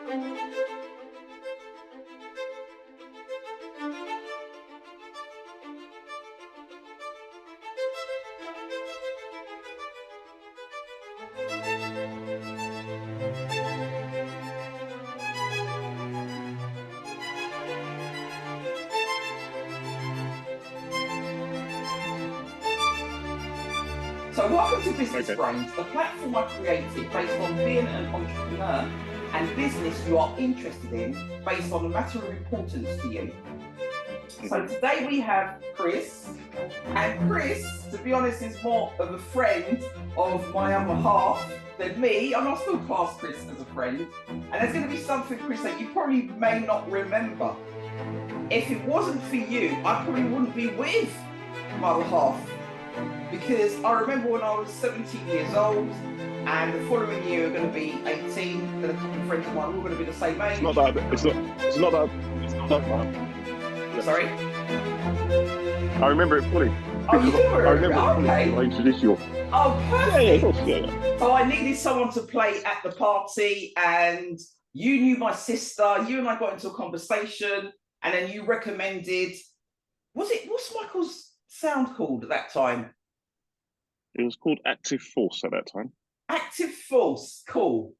So welcome to Business Okay. Brains, the platform I created based on being an entrepreneur and business you are interested in based on a matter of importance to you. So today we have Chris, and Chris, to be honest, is more of a friend of my other half than me, and I'll still class Chris as a friend. And there's going to be something, Chris, that you probably may not remember. If it wasn't for you, I probably wouldn't be with my other half. Because I remember when I was 17 years old, and the following year we're going to be 18, and a couple of friends of mine, we're going to be the same age. It's not that. Sorry? I remember it fully. Oh, you do remember? I remember it fully. Okay. I introduced you. Oh, perfect. Yeah, of course, yeah. So I needed someone to play at the party, and you knew my sister. You and I got into a conversation, and then you recommended, what's Michael's sound called at that time? It was called Active Force at that time. Active Force, cool.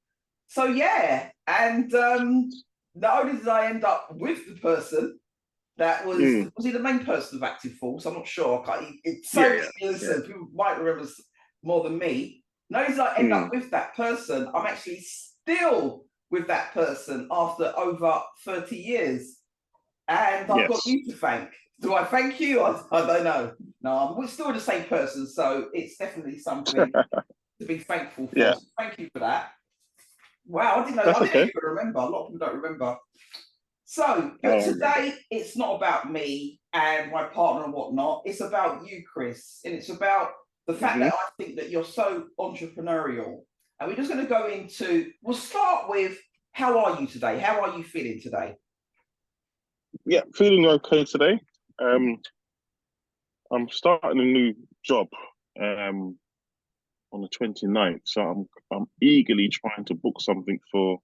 So yeah, and not only did I end up with the person that was he the main person of Active Force? I'm not sure. It's so innocent. People might remember more than me. Not only did I end up with that person, I'm actually still with that person after over 30 years. And I've got you to thank. Do I thank you? I don't know. No, we're still the same person, so it's definitely something to be thankful for. Yeah. So thank you for that. Wow, I didn't know. That's I didn't okay. even remember. A lot of people don't remember. So, but today it's not about me and my partner and whatnot. It's about you, Chris, and it's about the fact that I think that you're so entrepreneurial. And we're just going to go into. We'll start with how are you today? How are you feeling today? Yeah, feeling okay today. I'm starting a new job on the 29th, so I'm eagerly trying to book something for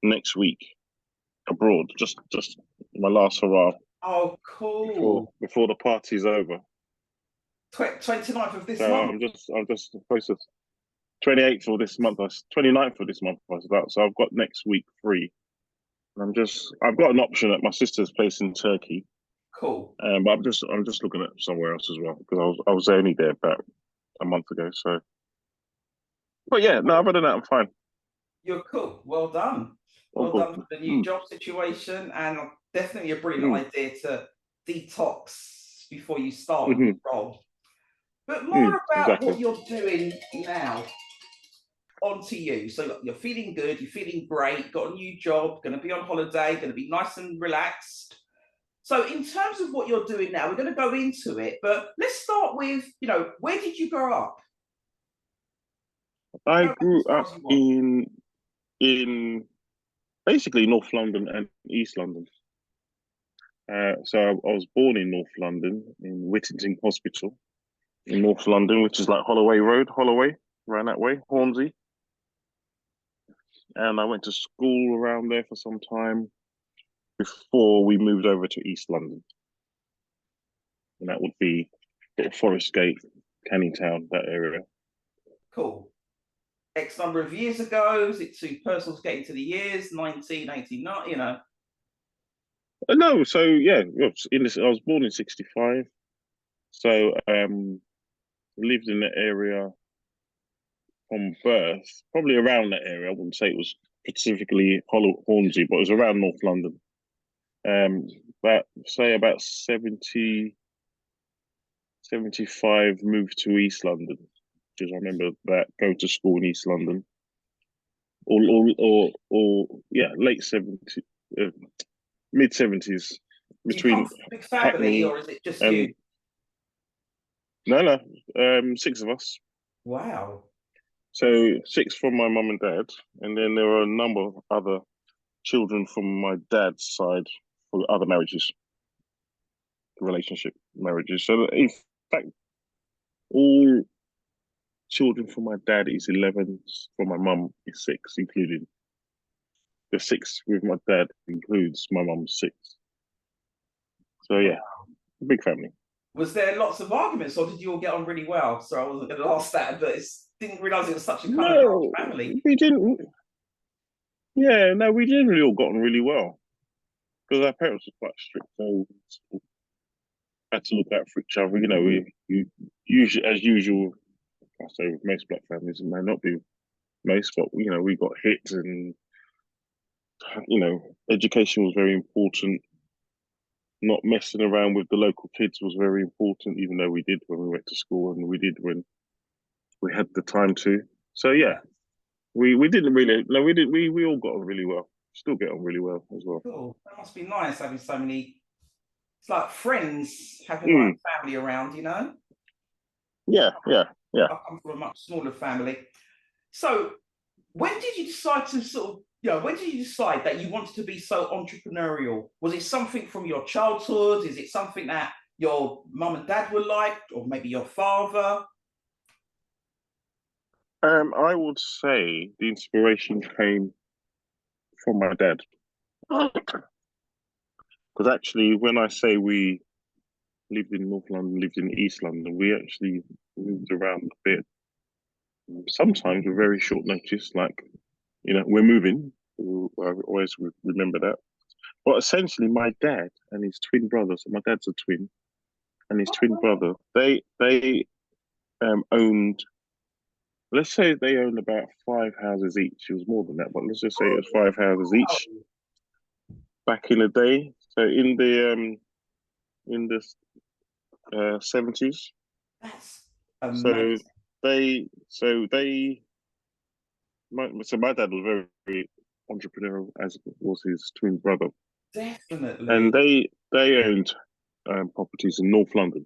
next week abroad. Just my last hurrah. Oh, cool! Before the party's over. 29th of this month. I'm just supposed to 28th for this month. 29th for this month. So I've got next week free. I've got an option at my sister's place in Turkey. Cool. But I'm just looking at somewhere else as well because I was only there about a month ago. So, but yeah, no, other than that, I'm fine. You're cool. Well done. Well done for the new job situation, and definitely a brilliant idea to detox before you start a new role. But more about what you're doing now. On to you. So you're feeling good. You're feeling great. Got a new job. Going to be on holiday. Going to be nice and relaxed. So in terms of what you're doing now, we're going to go into it, but let's start with, where did you grow up? I grew up in basically North London and East London. So I was born in North London, in Whittington Hospital, in North London, which is like Holloway Road, around that way, Hornsey. And I went to school around there for some time before we moved over to East London. And that would be sort of Forest Gate, Canning Town, that area. Cool. X number of years ago, is it too personal to get into the years, 1989, No, so yeah, I was born in 65. So lived in the area from birth, probably around that area. I wouldn't say it was specifically Hornsey, but it was around North London. About 70, 75 moved to East London, because I remember that going to school in East London. Late 70s, mid 70s, between big family, or is it just you? No, 6 of us. Wow. So 6 from my mum and dad, and then there were a number of other children from my dad's side for other relationship marriages. So in fact, all children from my dad is 11, from my mum is 6, including the six with my dad includes my mum's six. So yeah, big family. Was there lots of arguments, or did you all get on really well? So I wasn't going to ask that, but didn't realise it was such a kind of large No, family. we didn't. Yeah, no, we generally all got on really well because our parents were quite strict. So we had to look out for each other. You know, we usually, as usual, I say with most black families, it may not be most, but you know, we got hit, and you know, education was very important. Not messing around with the local kids was very important, even though we did when we went to school, and we did when we had the time to. So yeah, Yeah, we didn't really no we did we all got on really well. Still get on really well as well. cool. That must be nice having so many. It's like friends having like Mm, family around, you know. yeah, yeah, yeah. I come from a much smaller family. So when did you decide to sort of, when did you decide that you wanted to be so entrepreneurial? Was it something from your childhood? Is it something that your mum and dad were like, or maybe your father? I would say the inspiration came from my dad. Because actually, when I say we lived in North London, lived in East London, we actually moved around a bit. Sometimes with very short notice, like, you know, we're moving. I always remember that. But essentially, my dad and his twin brother, so my dad's a twin, and his twin brother, they owned, let's say they owned about five houses each. It was more than that, but let's just say it was five houses each back in the day. So in the 70s. That's So amazing. they my dad was very, very entrepreneurial, as was his twin brother, and Definitely. they owned properties in North London.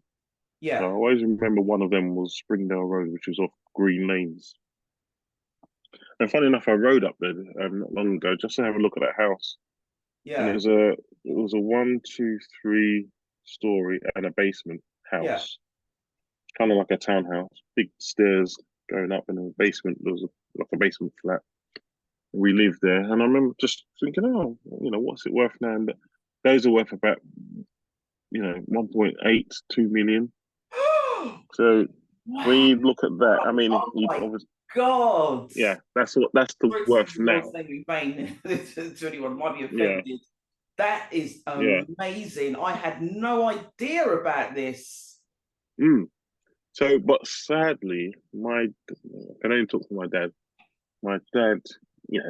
So I Yeah, always remember one of them was Springdale Road, which was off Green Lanes. And funny enough, I rode up there not long ago just to have a look at that house, and yeah, it was a one, two, three story and a basement yeah. house, kind of like a townhouse, big stairs going up, and in the basement there was like a basement flat. We lived there, and I remember just thinking, oh, you know, what's it worth now? And those are worth about 1.8, 2 million. So when Wow. you look at that, I mean, Oh you my obviously, God. yeah, that's the Sorry to worth use the now. Lord's name in vain to anyone might be Yeah, offended. That is yeah. amazing. I had no idea about this. Mm. So, but sadly, I can only talk to my dad. My dad,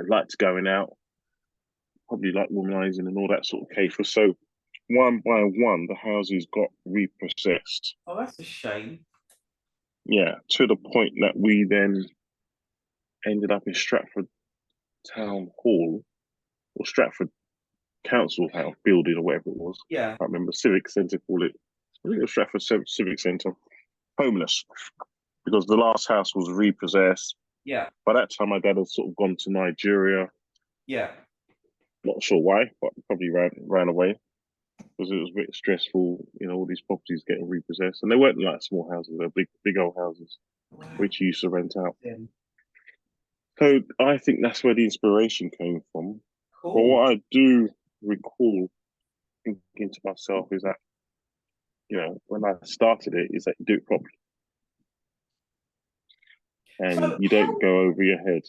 liked going out, probably like womanizing and all that sort of case. So one by one, the houses got repossessed. Oh, that's a shame. Yeah, to the point that we then ended up in Stratford Town Hall or Stratford Council House building or whatever it was. Yeah, I can't remember. Civic Centre, call it. I think it was Stratford Civic Centre. Homeless because the last house was repossessed. yeah, By that time, my dad had sort of gone to Nigeria. yeah. Not sure why, but probably ran away because it was a bit stressful. You know, all these properties getting repossessed, and they weren't like small houses; they're big old houses Wow. which he used to rent out. So I think that's where the inspiration came from. But Cool. what I do recall thinking to myself is that, when I started it, is that you do it properly and So you don't go over your head.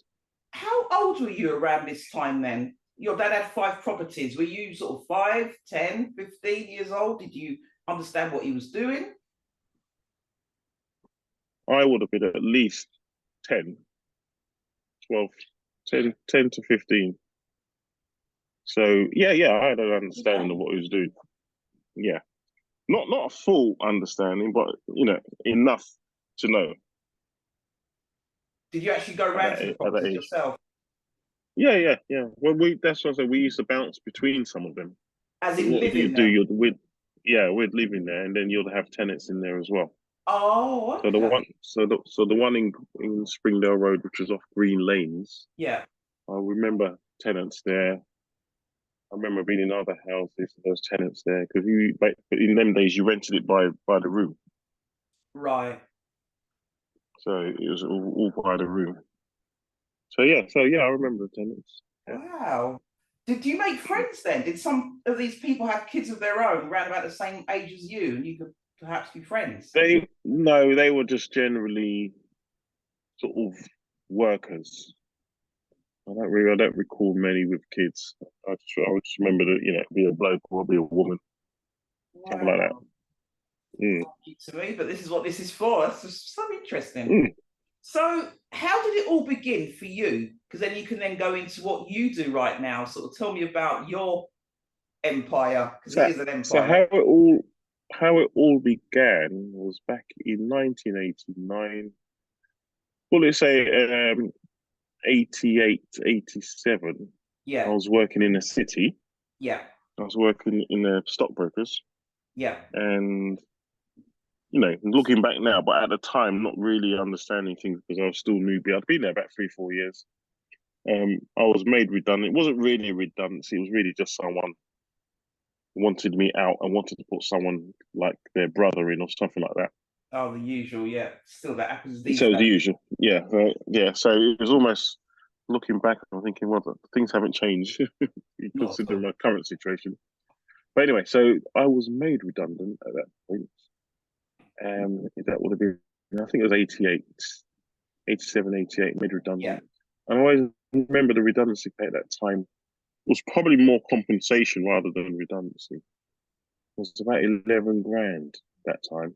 how old were you around this time then? Your dad had five properties. Were you sort of 5, 10, 15 years old? Did you understand what he was doing? I would have been at least 10, 12, 10 to 15. So yeah, I had an understanding of Okay. what he was doing. Yeah. Not a full understanding, but enough to know Did you actually go around to the at that properties age. yourself? Yeah. Well, that's what I said. We used to bounce between some of them. As Because in what living you'd do, there? we'd live in there, and then you'll have tenants in there as well. Oh, So the one, okay. so the one in Springdale Road, which was off Green Lanes, Yeah, I remember tenants there. I remember being in other houses, there was tenants there because in them days you rented it by the room, right. so it was all by the room. So yeah, I remember the tenants. Yeah. Wow. Did you make friends then? Did some of these people have kids of their own around about the same age as you, and you could perhaps be friends? They no, they were just generally sort of workers. I don't recall many with kids. I would just remember that be a bloke or be a woman, something like that. Wow. Mm. To me, but this is what this is for. That's just so interesting. Mm. So, how did it all begin for you? Because then you can then go into what you do right now. Sort of tell me about your empire, because it So, is an so empire. how it all began was back in 1989. Well, let's say 88, 87. I Yeah, was working in a city. yeah, I was working in a stockbrokers, yeah. and looking back now, but at the time, not really understanding things because I was still newbie. I'd been there about 3, 4 years. I was made redundant. It wasn't really a redundancy. It was really just someone wanted me out and wanted to put someone like their brother in or something like that. Oh, the usual. Yeah, still that happens these So days. the usual, yeah, yeah. So it was almost looking back. I'm thinking, well, things haven't changed Not at considering all. my current situation. But anyway, so I was made redundant at that point. That would have been, I think it was 88, 87, 88, made Yeah. redundant. And I always remember the redundancy pay at that time was probably more compensation rather than redundancy. It was about 11 grand that time.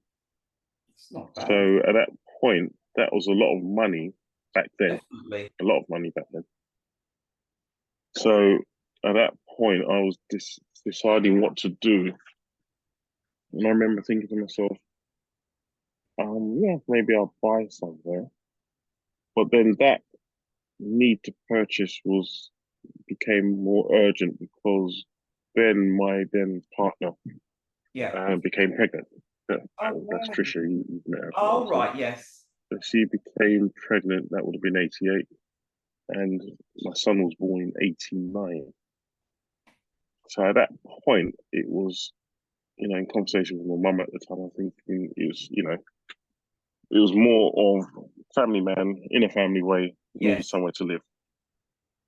It's not bad. So at that point, that was a lot of money back then. Definitely. A lot of money back then. So at that point, I was deciding what to do. And I remember thinking to myself, yeah, maybe I'll buy somewhere. But then that need to purchase became more urgent because then my then partner Yeah. became pregnant. Oh, That's wow. Trisha. You've met her. Oh, So right. Yes. she became pregnant. That would have been 88. And my son was born in 89. So at that point, it was, in conversation with my mum at the time, I think it was more of family man in a family way, needed Yes. somewhere to live.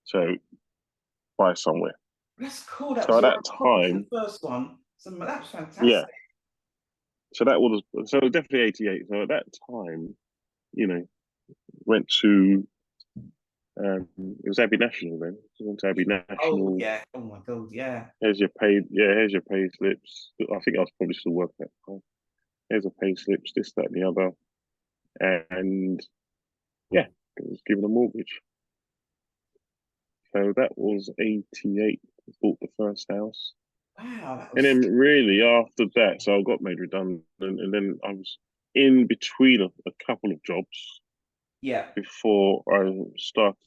So buy somewhere. That's cool. That So was at your that own property, the time, first one. So that's yeah. fantastic. So definitely 88. So at that time, you know, went to it was Abbey National then. So went to Abbey Oh, National. yeah. Oh, my God. Yeah. Here's your pay slips. I think I was probably still working at the time. Here's the pay slips, this, that, and the other. And yeah, it was given a mortgage. So that was 88. Bought the first house. Wow. That And was, then really after that, so I got made redundant, and then I was in between a couple of jobs yeah. before I thought,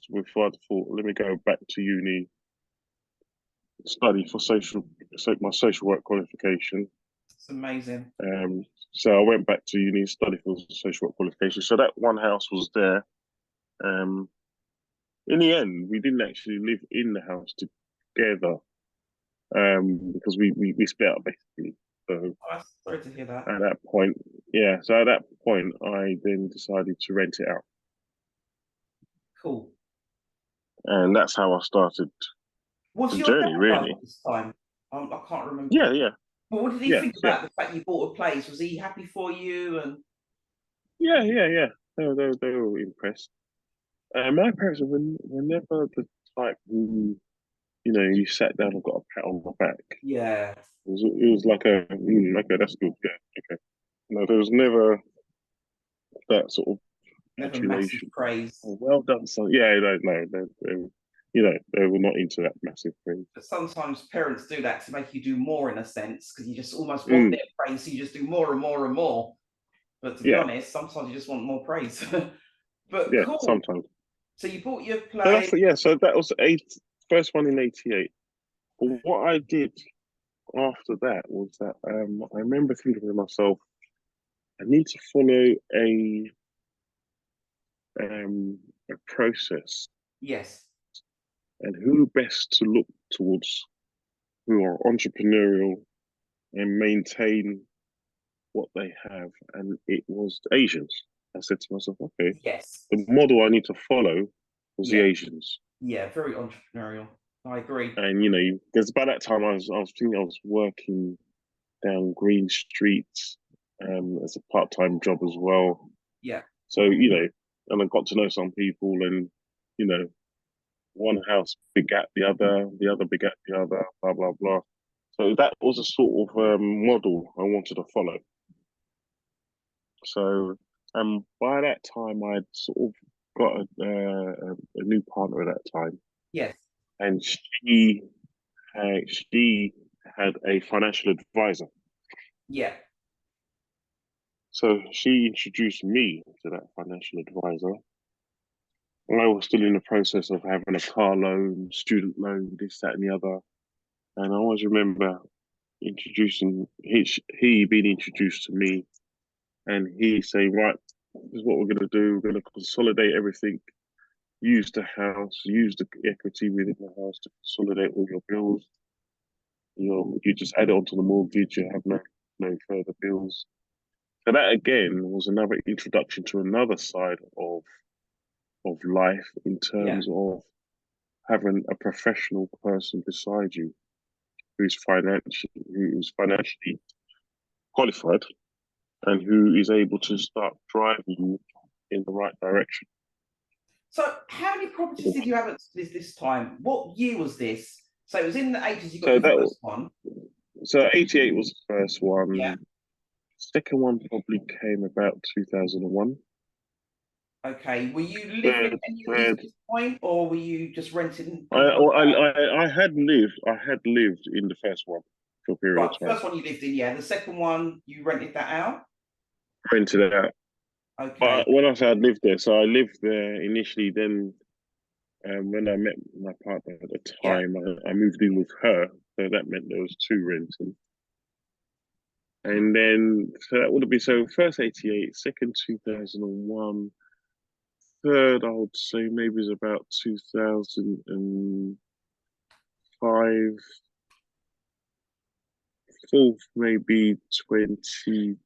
let me go back to uni, study for my social work qualification. It's amazing. Um, so I went back to uni, study for social work qualification. So that one house was there. Um, in the end, we didn't actually live in the house together because we split up basically. So Oh, I'm sorry to hear that. at that point, yeah. So at that point, I then decided to rent it out, Cool. and that's how I started Was the your dad journey. alive Really, at this time? I can't remember. yeah, yeah, But what did he yes, think yeah, about the fact you bought a place? Was he happy for you? And yeah. They were impressed. My parents were never the type who, you sat down and got a pat on the back. yeah, It was like okay, that's good, yeah, okay. No, there was never that sort of never massive adulation. praise. Oh, well done, son. Yeah, no, they were not into that massive thing. But sometimes parents do that to make you do more in a sense, because you just almost want Mm, their praise, so you just do more and more and more. But to be yeah, honest, sometimes you just want more praise. But yeah, cool. sometimes. So you bought your So place. so that was first one in 88. But what I did after that was that I remember thinking to myself, I need to follow a process, Yes. and who best to look towards who are entrepreneurial and maintain what they have, and it was Asians. I said to myself, okay, Yes. the model I need to follow was the Yeah. Asians. Yeah. Very entrepreneurial. I agree. And because by that time I was working down Green Street as a part-time job as well. Yeah. So and I got to know some people, and you know, one house begat the other begat the other, blah blah blah. So that was a sort of model I wanted to follow. So, by that time, I'd sort of got a new partner at that time, Yes. and she had a financial advisor. Yeah. So she introduced me to that financial advisor. And I was still in the process of having a car loan, student loan, this, that, and the other. And I always remember introducing he being introduced to me, and he saying, "Right, this is what we're going to do. We're going to consolidate everything. Use the house, use the equity within the house to consolidate all your bills. You just add it onto the mortgage. You have no further bills." So that again was another introduction to another side of life in Yeah. terms of having a professional person beside you who is financially qualified and who is able to start driving you in the right direction. So how many properties did you have at this time? What year was this? So it was in the 80s you got So your that first one. so 88 was the first one. Yeah. Second one probably came about 2001. Okay. Were you living anywhere at this point, or were you just renting? I had lived in the first one for a period Right, of the time. first one you lived in, yeah. The second one you rented that out. Rented it out. Okay. But when I say I lived there, so I lived there initially. Then when I met my partner at the Yeah. time, I moved in with her. So that meant there was two renting. And then, so that would have been, so first 88, second 2001, third I would say maybe is about 2005, fourth maybe 2010,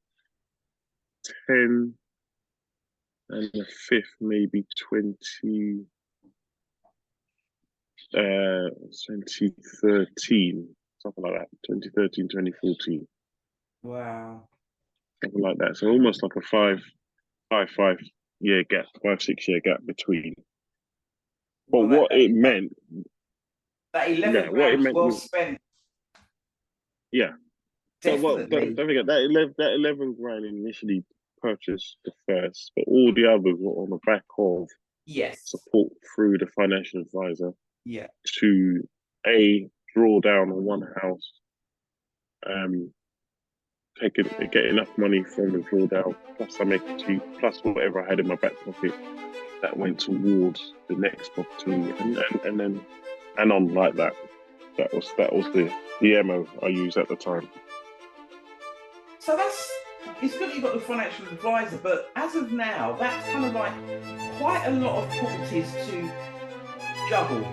and the fifth maybe 2013, something like that, 2013, 2014, Wow. something like that. So almost like a five year gap, 5 6 year gap between. But Well, what it meant, that 11 yeah, what grand it was meant well was, spent. yeah. Well, don't Definitely. forget that 11 grand initially purchased the first, but all the others were on the back of Yes. support through the financial advisor Yeah. to a draw down on one house, um, get enough money from the drawdown, plus some equity, plus whatever I had in my back pocket that went towards the next property, and then and on like that. That was the MO I used at the time. So it's good you got the financial advisor, but as of now, that's kind of like quite a lot of properties to juggle.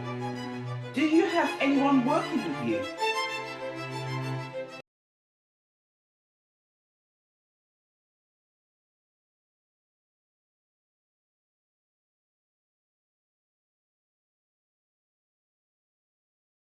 Do you have anyone working with you?